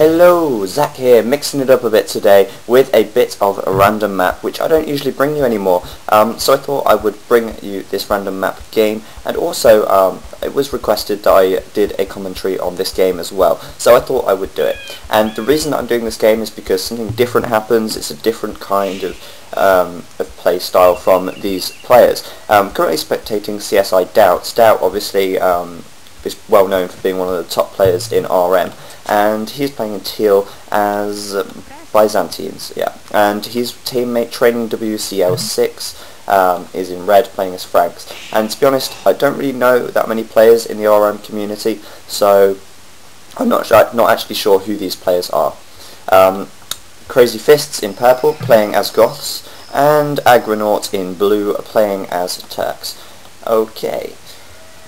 Hello, Zach here, mixing it up a bit today with a bit of a random map, which I don't usually bring you anymore. So I thought I would bring you this random map game, and also it was requested that I did a commentary on this game as well, so I thought I would do it. And the reason that I'm doing this game is because something different happens. It's a different kind of play style from these players. Currently spectating CSI Doubt. Doubt obviously is well known for being one of the top players in RM, and he's playing in teal as Byzantines, yeah. And his teammate training WCL6 is in red, playing as Franks. And to be honest, I don't really know that many players in the RM community, so I'm not actually sure who these players are. Crazy Fists in purple, playing as Goths, and Agronaut in blue, playing as Turks. Okay.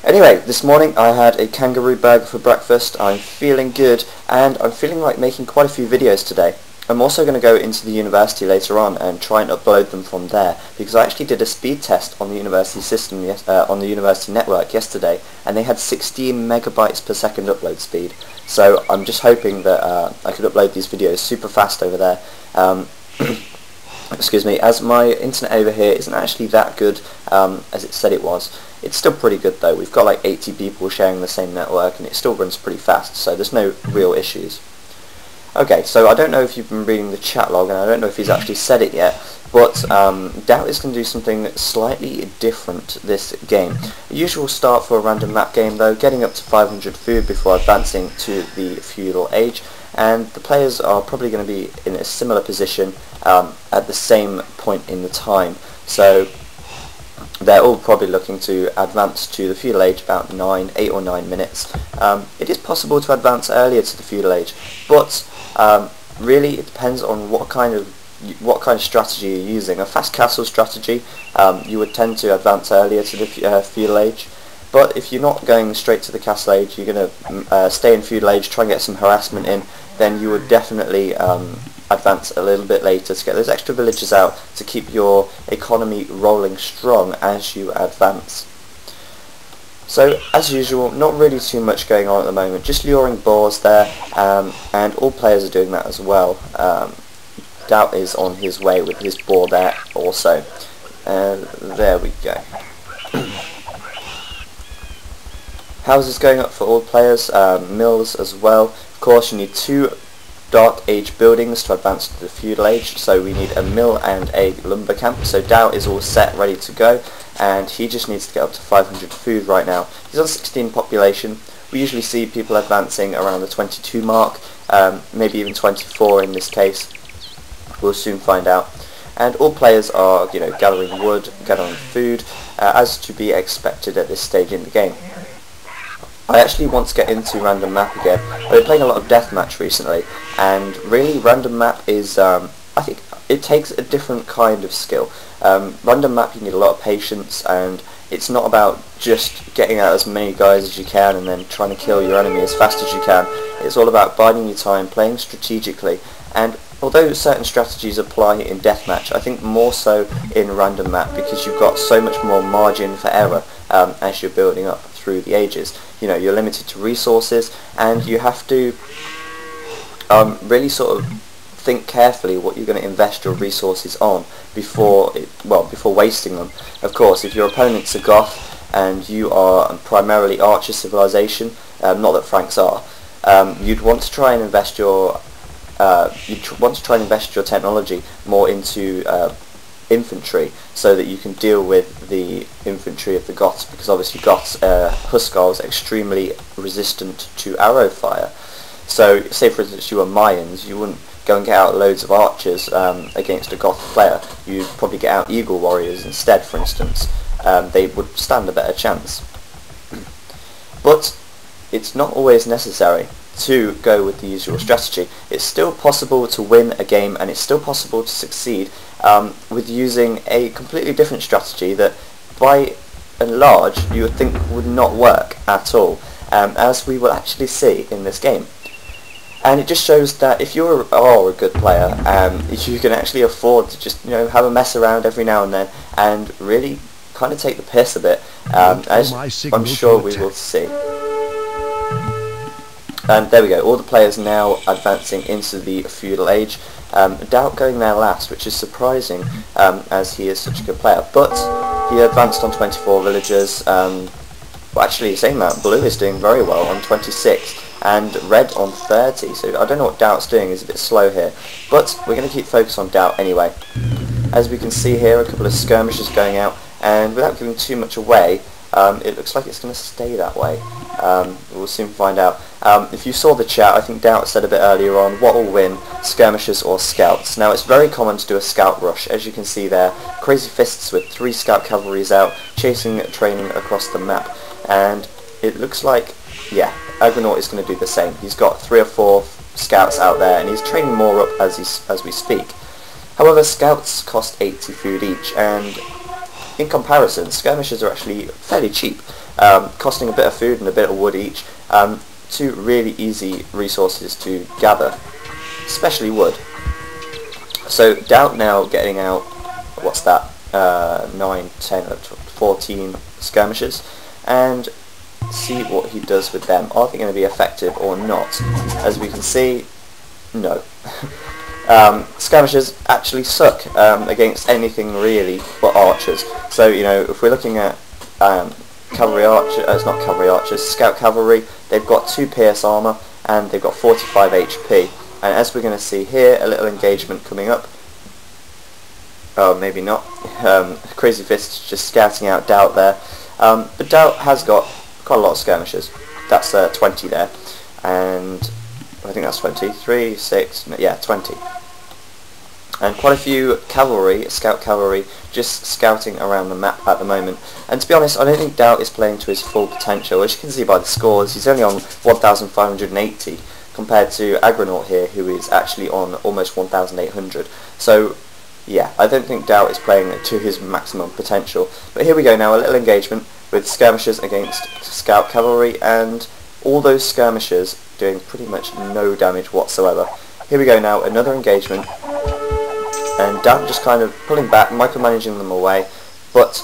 Anyway, this morning I had a kangaroo burger for breakfast. I'm feeling good, and I'm feeling like making quite a few videos today. I'm also going to go into the university later on and try and upload them from there, because I actually did a speed test on the university system, on the university network yesterday, and they had 16 megabytes per second upload speed. So I'm just hoping that I could upload these videos super fast over there. Excuse me, as my internet over here isn't actually that good as it said it was. It's still pretty good though. We've got like 80 people sharing the same network, and it still runs pretty fast, so there's no real issues. Okay, so I don't know if you've been reading the chat log, and I don't know if he's actually said it yet, but Doubt is going to do something slightly different this game. The usual start for a random map game though, getting up to 500 food before advancing to the feudal age, and the players are probably going to be in a similar position at the same point in the time. So they're all probably looking to advance to the feudal age about 8 or 9 minutes. It is possible to advance earlier to the feudal age, but really it depends on what kind of strategy you're using. A fast castle strategy, you would tend to advance earlier to the feudal age. But if you're not going straight to the castle age, you're going to stay in feudal age, try and get some harassment in, then you would definitely advance a little bit later to get those extra villagers out to keep your economy rolling strong as you advance. So as usual, not really too much going on at the moment, just luring boars there, and all players are doing that as well. Doubt is on his way with his boar there also. There we go. Houses going up for all players, mills as well. Of course, you need 2 Dark Age buildings to advance to the feudal age, so we need a mill and a lumber camp. So Doubt is all set, ready to go, and he just needs to get up to 500 food right now. He's on 16 population. We usually see people advancing around the 22 mark, maybe even 24 in this case. We'll soon find out. And all players are, gathering wood, gathering food, as to be expected at this stage in the game. I actually want to get into random map again. I've been playing a lot of deathmatch recently, and really random map is, I think it takes a different kind of skill. Random map, you need a lot of patience, and it's not about just getting out as many guys as you can and then trying to kill your enemy as fast as you can. It's all about biding your time, playing strategically, and although certain strategies apply in deathmatch, I think more so in random map, because you've got so much more margin for error as you're building up through the ages. You're limited to resources, and you have to really sort of think carefully what you're going to invest your resources on before wasting them. Of course, if your opponent's a Goth and you are primarily Archer civilization, not that Franks are, you'd want to try and invest your technology more into infantry, so that you can deal with the infantry of the Goths, because obviously Goths, Hussars, extremely resistant to arrow fire. So say for instance you were Mayans, you wouldn't go and get out loads of archers against a Goth player. You'd probably get out Eagle warriors instead, for instance. They would stand a better chance. But it's not always necessary to go with the usual strategy. It's still possible to win a game, and it's still possible to succeed with using a completely different strategy that by and large you would think would not work at all, as we will actually see in this game. And it just shows that if you are a good player, you can actually afford to just have a mess around every now and then and really kind of take the piss a bit, as I'm sure we will see. And there we go, all the players now advancing into the feudal age. Doubt going there last, which is surprising as he is such a good player. But he advanced on 24 villagers. Well, actually, saying that, Blue is doing very well on 26 and Red on 30. So I don't know what Doubt's doing, he's a bit slow here. But we're going to keep focus on Doubt anyway. As we can see here, a couple of skirmishes going out, and without giving too much away, it looks like it's going to stay that way. We'll soon find out. If you saw the chat, I think Doubt said a bit earlier on, what will win, skirmishers or scouts? Now, it's very common to do a scout rush, as you can see there. Crazy Fists with 3 scout cavalries out, chasing, training across the map. And it looks like, yeah, Agrenaut is going to do the same. He's got 3 or 4 scouts out there, and he's training more up as we speak. However, scouts cost 80 food each, and in comparison, skirmishers are actually fairly cheap, costing a bit of food and a bit of wood each. 2 really easy resources to gather, especially wood. So Doubt now getting out, what's that, 9, 10, 14 skirmishers, and see what he does with them. Are they going to be effective or not? As we can see, no. Skirmishers actually suck against anything really but archers. So, you know, if we're looking at cavalry archers, it's not cavalry archers, scout cavalry, they've got 2 pierce armor and they've got 45 HP. And as we're going to see here, a little engagement coming up. Oh, maybe not. Crazy Fist just scouting out Doubt there. But Doubt has got quite a lot of skirmishers. That's 20 there. And I think that's 23, 6, yeah, 20. And quite a few cavalry, scout cavalry, just scouting around the map at the moment. And to be honest, I don't think Doubt is playing to his full potential. As you can see by the scores, he's only on 1,580 compared to Agrenaut here, who is actually on almost 1,800. So, yeah, I don't think Doubt is playing to his maximum potential. But here we go now, a little engagement with skirmishers against scout cavalry, and all those skirmishers doing pretty much no damage whatsoever. Here we go now, another engagement, and Doubt just kind of pulling back, micromanaging them away, but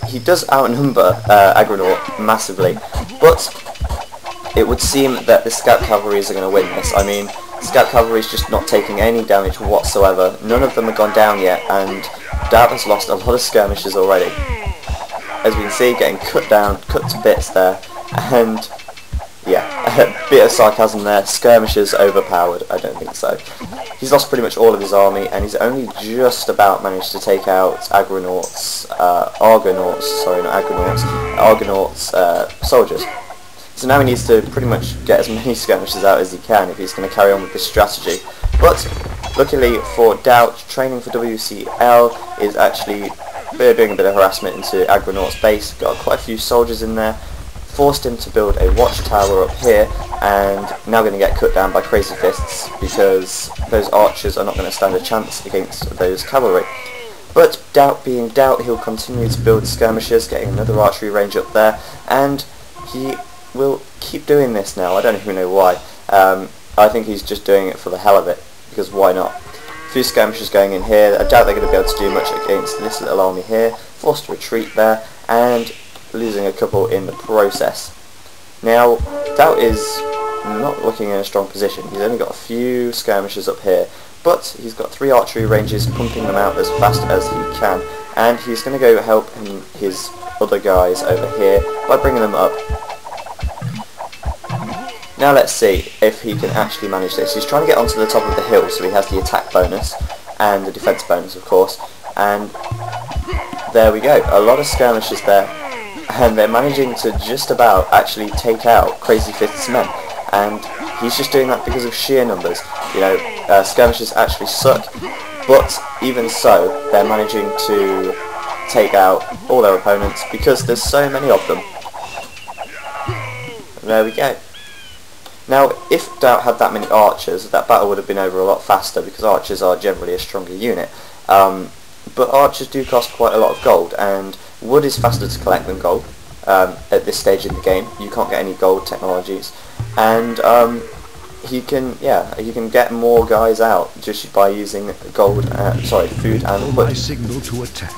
he does outnumber Agrenaut massively, but it would seem that the scout cavalries are going to win this. I mean, scout cavalry is just not taking any damage whatsoever, none of them have gone down yet, and Doubt has lost a lot of skirmishers already. As we can see, getting cut down, cut to bits there, and yeah, a bit of sarcasm there, skirmishers overpowered, I don't think so. He's lost pretty much all of his army, and he's only just about managed to take out Argonaut's soldiers. So now he needs to pretty much get as many skirmishers out as he can if he's going to carry on with this strategy. But luckily for Doubt, training for WCL is actually doing a bit of harassment into Agrenaut's base. Got quite a few soldiers in there, forced him to build a watchtower up here, and now going to get cut down by Crazy Fists because those archers are not going to stand a chance against those cavalry. But Doubt being Doubt, he'll continue to build skirmishers, getting another archery range up there, and he will keep doing this now. I don't even know why. I think he's just doing it for the hell of it, because why not? A few skirmishers going in here. I doubt they're going to be able to do much against this little army here. Forced to retreat there, and losing a couple in the process. Now, Doubt is not looking in a strong position. He's only got a few skirmishers up here, but he's got 3 archery ranges, pumping them out as fast as he can, and he's going to go help his other guys over here by bringing them up. Now let's see if he can actually manage this. He's trying to get onto the top of the hill, so he has the attack bonus and the defense bonus, of course, and there we go, a lot of skirmishers there, and they're managing to just about actually take out Crazy Fist's men, and he's just doing that because of sheer numbers. You know, skirmishers actually suck, but even so, they're managing to take out all their opponents because there's so many of them. And there we go. Now, if Doubt had that many archers, that battle would have been over a lot faster because archers are generally a stronger unit. But archers do cost quite a lot of gold, and wood is faster to collect than gold at this stage in the game. You can't get any gold technologies, and he can get more guys out just by using gold, food and wood. My signal to attack.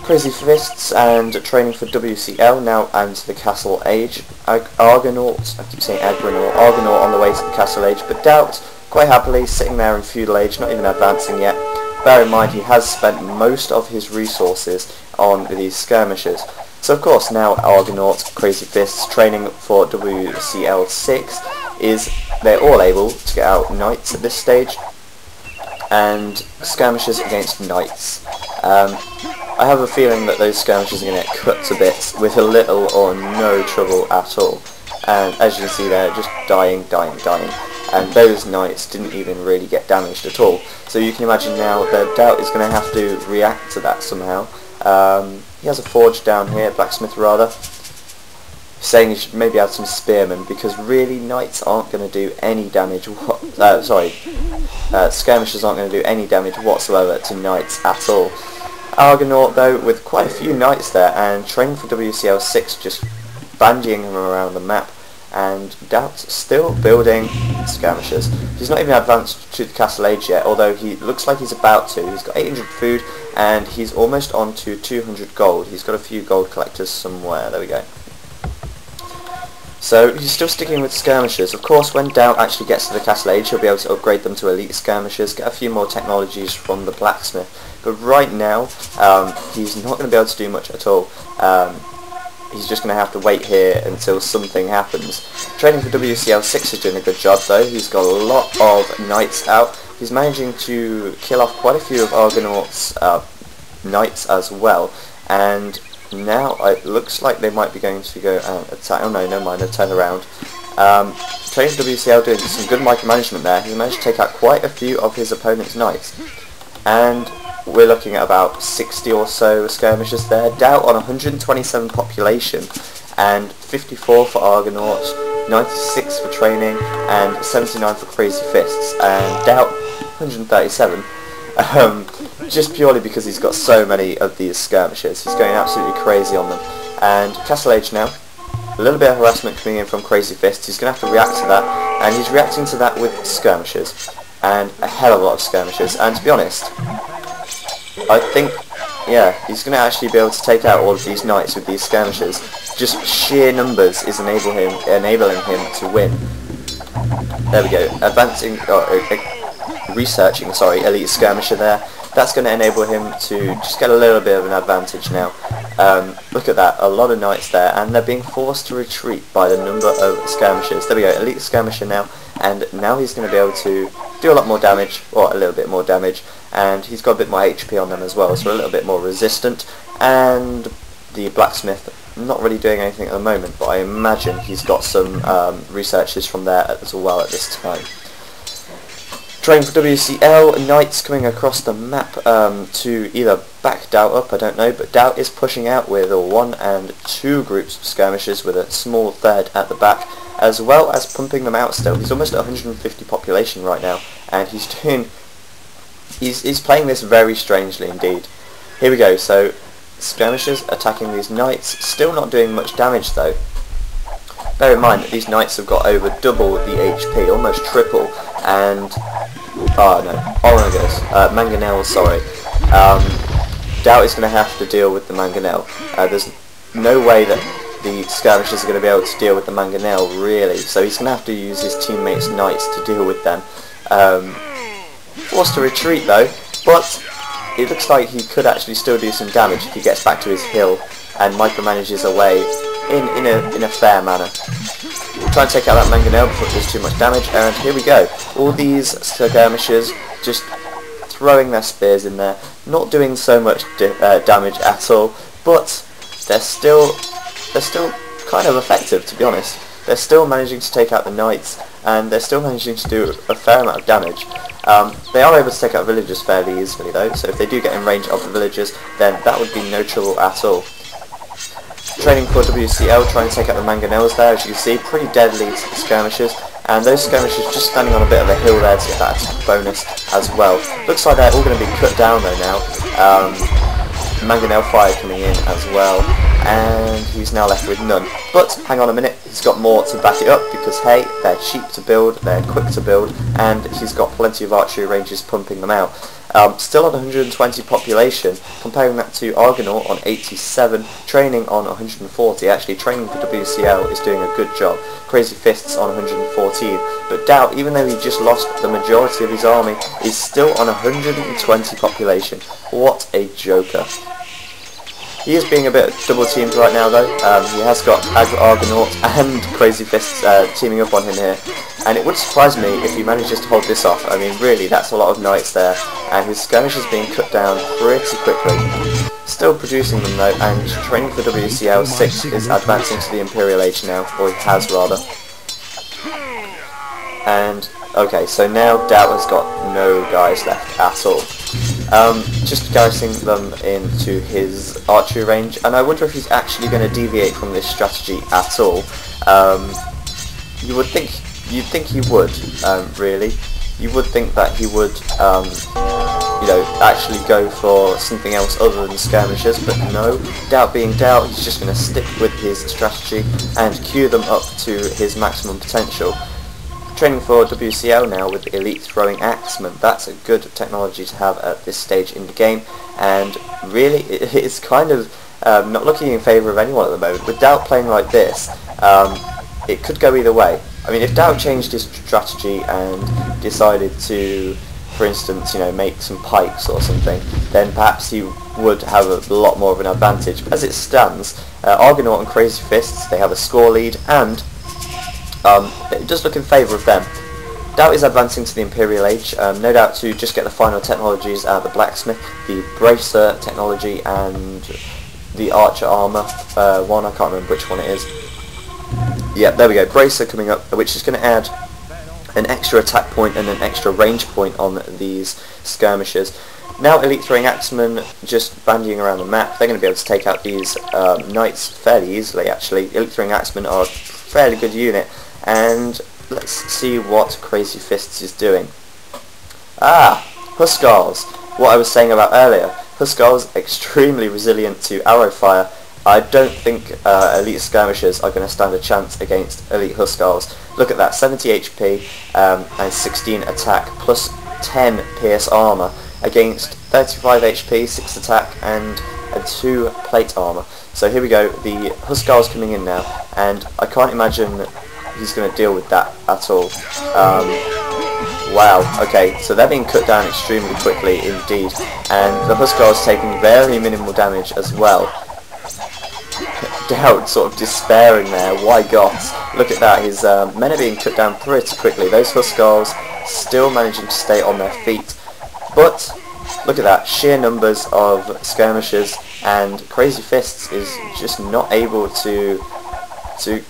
Crazy Fists and training for WCL now and the Castle Age. Argonaut, I keep saying Argonaut on the way to the Castle Age, but Doubt quite happily sitting there in Feudal Age, not even advancing yet. Bear in mind he has spent most of his resources on these Skirmishers. So of course now Argonaut, Crazy Fists training for WCL 6 they're all able to get out Knights at this stage, and Skirmishers against Knights. I have a feeling that those Skirmishers are going to get cut to bits with a little or no trouble at all. And as you can see they're just dying. And those Knights didn't even really get damaged at all. So you can imagine now that Doubt is going to have to react to that somehow. He has a forge down here, blacksmith rather. He's saying he should maybe add some spearmen, because really Knights aren't going to do any damage. Skirmishers aren't going to do any damage whatsoever to Knights at all. Argonaut though, with quite a few Knights there, and training for WCL 6, just bandying them around the map. And Doubt still building Skirmishers. He's not even advanced to the Castle Age yet, although he looks like he's about to. He's got 800 food and he's almost on to 200 gold. He's got a few gold collectors somewhere. There we go. So he's still sticking with Skirmishers. Of course, when Doubt actually gets to the Castle Age, he'll be able to upgrade them to elite Skirmishers, get a few more technologies from the blacksmith. But right now, he's not going to be able to do much at all. He's just going to have to wait here until something happens. Training for WCL 6 is doing a good job though. He's got a lot of Knights out. He's managing to kill off quite a few of Argonaut's Knights as well. And now it looks like they might be going to go and attack. Oh no, never mind, they'll turn around. Training for WCL doing some good micromanagement there. He managed to take out quite a few of his opponent's Knights. And we're looking at about 60 or so Skirmishers there. Doubt on 127 population and 54 for Argonauts, 96 for training and 79 for Crazy Fists, and Doubt 137 just purely because he's got so many of these Skirmishers. He's going absolutely crazy on them. And Castle Age now, a little bit of harassment coming in from Crazy Fists. He's going to have to react to that, and he's reacting to that with Skirmishers, and a hell of a lot of Skirmishers. And to be honest, I think, yeah, he's going to actually be able to take out all of these Knights with these Skirmishers. Just sheer numbers is enabling him to win. There we go. Researching, elite Skirmisher there. That's going to enable him to just get a little bit of an advantage now. Look at that, a lot of Knights there, and they're being forced to retreat by the number of Skirmishers. There we go, elite Skirmisher now, and now he's going to be able to do a lot more damage, or a little bit more damage, and he's got a bit more HP on them as well, so a little bit more resistant. And the blacksmith, not really doing anything at the moment, but I imagine he's got some researches from there as well at this time. Training for WCL, Knights coming across the map to either back Doubt up, I don't know, but Doubt is pushing out with 1 and 2 groups of Skirmishers with a small third at the back, as well as pumping them out still. He's almost at 150 population right now, and he's playing this very strangely indeed. Here we go, so Skirmishers attacking these Knights, still not doing much damage though. Bear in mind that these Knights have got over double the HP, almost triple, and Mangonel, sorry. Doubt is going to have to deal with the Mangonel. There's no way that the Skirmishers are going to be able to deal with the Mangonel, really, so he's going to have to use his teammates' Knights to deal with them. Forced to retreat though, but it looks like he could actually still do some damage if he gets back to his hill and micromanages away in a fair manner. Try and take out that Mangonel before it does too much damage, and here we go. All these Skirmishers just throwing their spears in there, not doing so much damage at all, but they're still kind of effective, to be honest. They're still managing to take out the Knights, and they're still managing to do a fair amount of damage. They are able to take out villagers fairly easily though, so if they do get in range of the villagers, then that would be no trouble at all. Training for WCL, trying to take out the Mangonels there, as you can see, pretty deadly to the Skirmishers, and those Skirmishers just standing on a bit of a hill there to get that attack bonus as well. Looks like they're all going to be cut down though now. Mangonel fire coming in as well, and he's now left with none. But hang on a minute, he's got more to back it up, because hey, they're cheap to build, they're quick to build, and he's got plenty of archery ranges pumping them out. Still on 120 population, comparing that to Argonaut on 87, training on 140. Actually, training for WCL is doing a good job. Crazy Fists on 114, but Doubt, even though he just lost the majority of his army, is still on 120 population. What a joker. He is being a bit double teamed right now though. He has got Argonaut and Crazy Fists teaming up on him here, and it would surprise me if he manages to hold this off. I mean, really, that's a lot of knights there, and his skirmish is being cut down pretty quickly. Still producing them though, and training for WCL 6 is advancing to the Imperial Age now, or he has rather. And okay, so now Doubt has got no guys left at all. Just garrisoning them into his archery range, and I wonder if he's actually going to deviate from this strategy at all. You'd think he would, really. You would think that he would, you know, actually go for something else other than skirmishers, but no. Doubt being Doubt, he's just going to stick with his strategy and queue them up to his maximum potential. Training for WCL now with Elite Throwing Axeman. That's a good technology to have at this stage in the game, and really it's kind of not looking in favour of anyone at the moment. With Doubt playing like this, it could go either way. I mean, if Doubt changed his strategy and decided to, for instance, you know, make some pikes or something, then perhaps he would have a lot more of an advantage. But as it stands, Argonaut and Crazy Fists, they have a score lead, and it does look in favour of them. Doubt is advancing to the Imperial Age, no doubt to just get the final technologies out of the Blacksmith, the Bracer technology, and the Archer armour one. I can't remember which one it is. Yeah, there we go, Bracer coming up, which is going to add an extra attack point and an extra range point on these skirmishers. Now Elite Throwing Axemen just bandying around the map, they're going to be able to take out these knights fairly easily actually. Elite Throwing Axemen are a fairly good unit, and let's see what Crazy Fists is doing. Huskars, what I was saying about earlier. Huskars extremely resilient to arrow fire. I don't think Elite Skirmishers are going to stand a chance against Elite Huskars. Look at that, 70 HP and 16 attack, plus 10 pierce armour, against 35 HP, 6 attack, and 2 plate armour. So here we go, the Huskars coming in now, and I can't imagine he's going to deal with that at all. Wow, okay, so they're being cut down extremely quickly indeed, and the Huskars taking very minimal damage as well. Doubt sort of despairing there, why gods, look at that, his men are being cut down pretty quickly. Those Huskars still managing to stay on their feet, but look at that, sheer numbers of skirmishers, and Crazy Fists is just not able to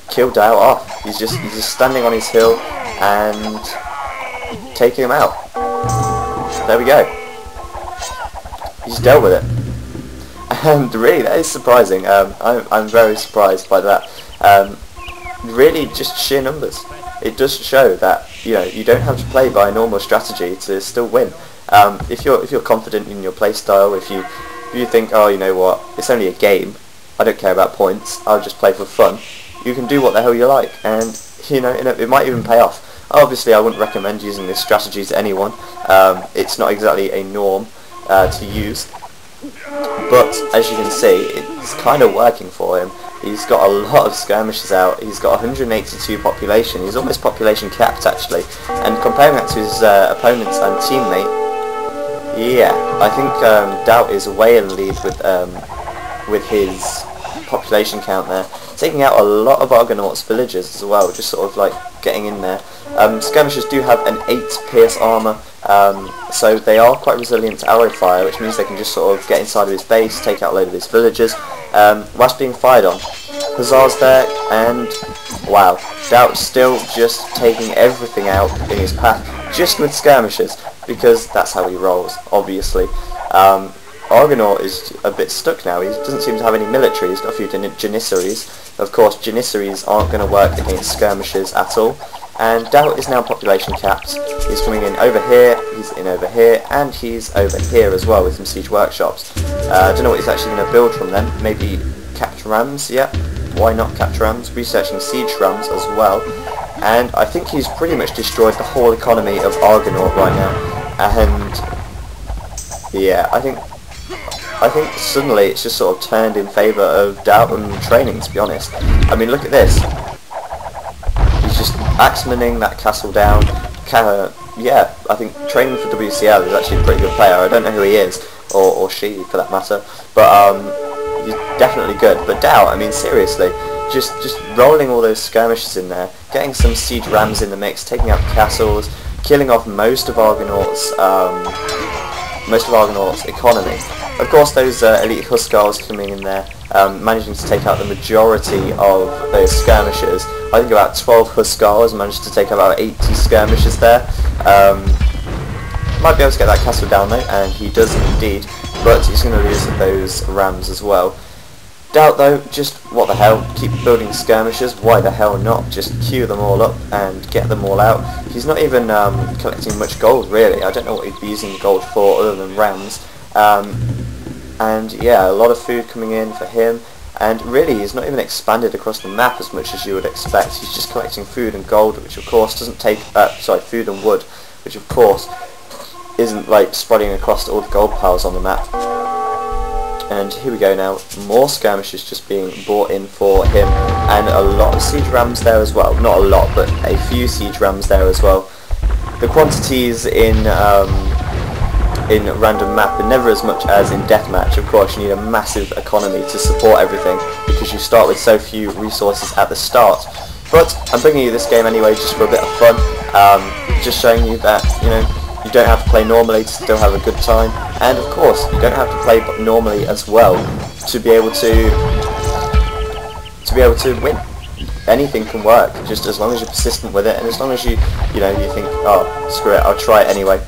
kill Doubt off. He's just standing on his hill and taking him out. There we go. He's dealt with it. And really, that is surprising. I'm very surprised by that. Really, just sheer numbers. It does show that, you know, you don't have to play by a normal strategy to still win. If you're confident in your playstyle, if you think, oh, you know what, it's only a game, I don't care about points, I'll just play for fun, you can do what the hell you like, and you know, it might even pay off. Obviously, I wouldn't recommend using this strategy to anyone. It's not exactly a norm to use. But as you can see, it's kind of working for him. He's got a lot of skirmishes out. He's got 182 population. He's almost population capped actually. And comparing that to his opponents and teammate, yeah, I think Doubt is way in the lead with his population count there. Taking out a lot of Argonaut's villagers as well, just sort of like getting in there. Skirmishers do have an 8 pierce armour, so they are quite resilient to arrow fire, which means they can just sort of get inside of his base, take out a load of his villagers, whilst being fired on. Hussars there, and wow, Doubt still just taking everything out in his path, just with skirmishers, because that's how he rolls, obviously. Argonaut is a bit stuck now. He doesn't seem to have any military. He's got a few Janissaries. Of course, Janissaries aren't going to work against skirmishers at all. And Doubt is now population capped. He's coming in over here, he's in over here, and he's over here as well with some siege workshops. I don't know what he's actually going to build from them. Maybe capture rams, yeah, why not capture rams, researching siege rams as well, and I think he's pretty much destroyed the whole economy of Argonaut right now, and yeah, I think suddenly it's just sort of turned in favour of doubt and training, to be honest. I mean, look at this. He's just axemaning that castle down. Yeah, I think training for WCL is actually a pretty good player. I don't know who he is, or she for that matter, but he's definitely good. But doubt, I mean, seriously, just rolling all those skirmishers in there, getting some siege rams in the mix, taking out castles, killing off most of Argonaut's economy. Of course, those elite Huskars coming in there, managing to take out the majority of those skirmishers. I think about 12 Huskars managed to take out about 80 skirmishers there. Might be able to get that castle down though, and he does indeed, but he's going to lose those rams as well. Doubt though, just what the hell, keep building skirmishers, why the hell not, just queue them all up and get them all out. He's not even collecting much gold really, I don't know what he'd be using the gold for other than rams. And yeah, a lot of food coming in for him, and really he's not even expanded across the map as much as you would expect. He's just collecting food and gold, which of course doesn't take, food and wood, which of course isn't like spreading across all the gold piles on the map. And here we go now, more skirmishers just being brought in for him, and a lot of siege rams there as well. Not a lot, but a few siege rams there as well. The quantities in random map are never as much as in deathmatch. Of course, you need a massive economy to support everything because you start with so few resources at the start. But I'm bringing you this game anyway, just for a bit of fun, just showing you that you don't have to play normally to still have a good time, and of course you don't have to play normally as well to be able to win. Anything can work, just as long as you're persistent with it, and as long as you think, oh screw it, I'll try it anyway.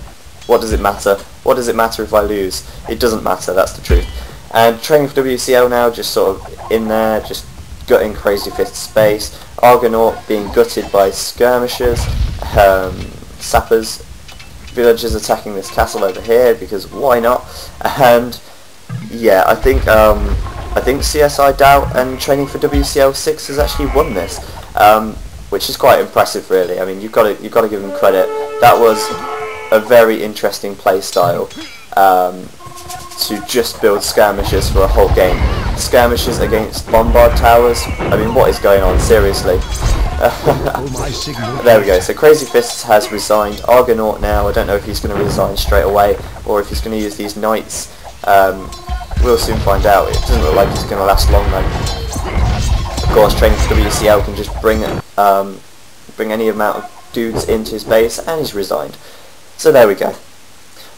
What does it matter? What does it matter if I lose? It doesn't matter, that's the truth. And training for WCL now, just sort of in there, just gutting Crazy Fist space. Argonaut being gutted by skirmishers, sappers, villagers attacking this castle over here because why not? And yeah, I think CSI Doubt and training for WCL 6 has actually won this, which is quite impressive, really. I mean, you've got to give them credit. That was a very interesting play style, to just build skirmishers for a whole game. Skirmishers against bombard towers. I mean, what is going on? Seriously. There we go. So Crazy Fists has resigned. Argonaut now, I don't know if he's going to resign straight away or if he's going to use these knights. We'll soon find out. It doesn't look like it's going to last long though. Of course, training for WCL can just bring any amount of dudes into his base, and he's resigned. So there we go.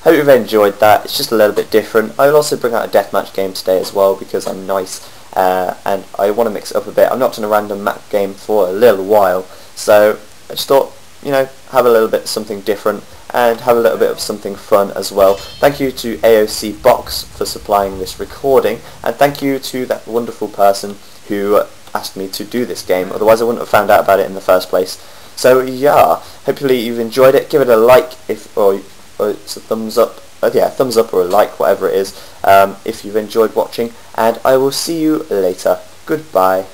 Hope you've enjoyed that. It's just a little bit different. I'll also bring out a deathmatch game today as well because I'm nice, and I want to mix it up a bit. I've not done a random map game for a little while, so I just thought, have a little bit of something different and have a little bit of something fun as well. Thank you to AOC Box for supplying this recording, and thank you to that wonderful person who asked me to do this game, otherwise I wouldn't have found out about it in the first place. So yeah, hopefully you've enjoyed it. Give it a like or it's a thumbs up. Yeah, thumbs up or a like, whatever it is, if you've enjoyed watching, and I will see you later. Goodbye.